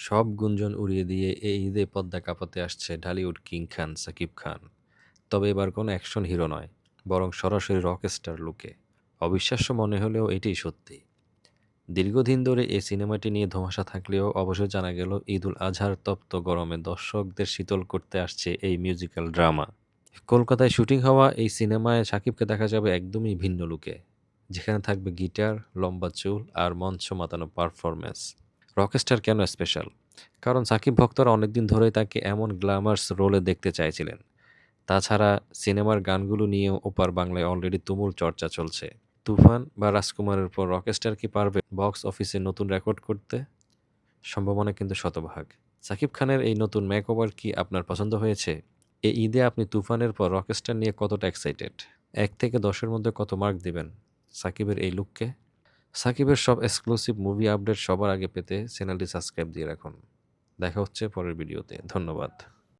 সব গুঞ্জন উড়িয়ে দিয়ে এই ঈদে পদ্মা কাঁপাতে আসছে ঢালিউড কিং খান সাকিব খান। তবে এবার কোনো অ্যাকশন হিরো নয়, বরং সরাসরি রকস্টার লুকে। অবিশ্বাস্য মনে হলেও এটিই সত্যি। দীর্ঘদিন ধরে এই সিনেমাটি নিয়ে ধোঁয়াশা থাকলেও অবশ্যই জানা গেল ঈদুল আজহার তপ্ত গরমে দর্শকদের শীতল করতে আসছে এই মিউজিক্যাল ড্রামা। কলকাতায় শুটিং হওয়া এই সিনেমায় শাকিবকে দেখা যাবে একদমই ভিন্ন লুকে, যেখানে থাকবে গিটার, লম্বা চুল আর মঞ্চ মাতানো পারফরম্যান্স। রকস্টার কেন স্পেশাল? কারণ সাকিব ভক্তরা অনেকদিন ধরেই তাকে এমন গ্ল্যামার্স রোলে দেখতে চাইছিলেন। তাছাড়া সিনেমার গানগুলো নিয়েও ওপার বাংলায় অলরেডি তুমুল চর্চা চলছে। তুফান বা রাজকুমারের পর রকস্টার কি পারবে বক্স অফিসে নতুন রেকর্ড করতে? সম্ভাবনা কিন্তু শতভাগ। সাকিব খানের এই নতুন মেকওভার কি আপনার পছন্দ হয়েছে? এই ঈদে আপনি তুফানের পর রকস্টার নিয়ে কতটা এক্সাইটেড? ১ থেকে ১০-এর মধ্যে কত মার্ক দিবেন সাকিবের এই লুককে? সাকিবের সব এক্সক্লুসিভ মুভি আপডেট সবার আগে পেতে চ্যানেলটি সাবস্ক্রাইব দিয়ে রাখুন। দেখা হচ্ছে পরের ভিডিওতে। ধন্যবাদ।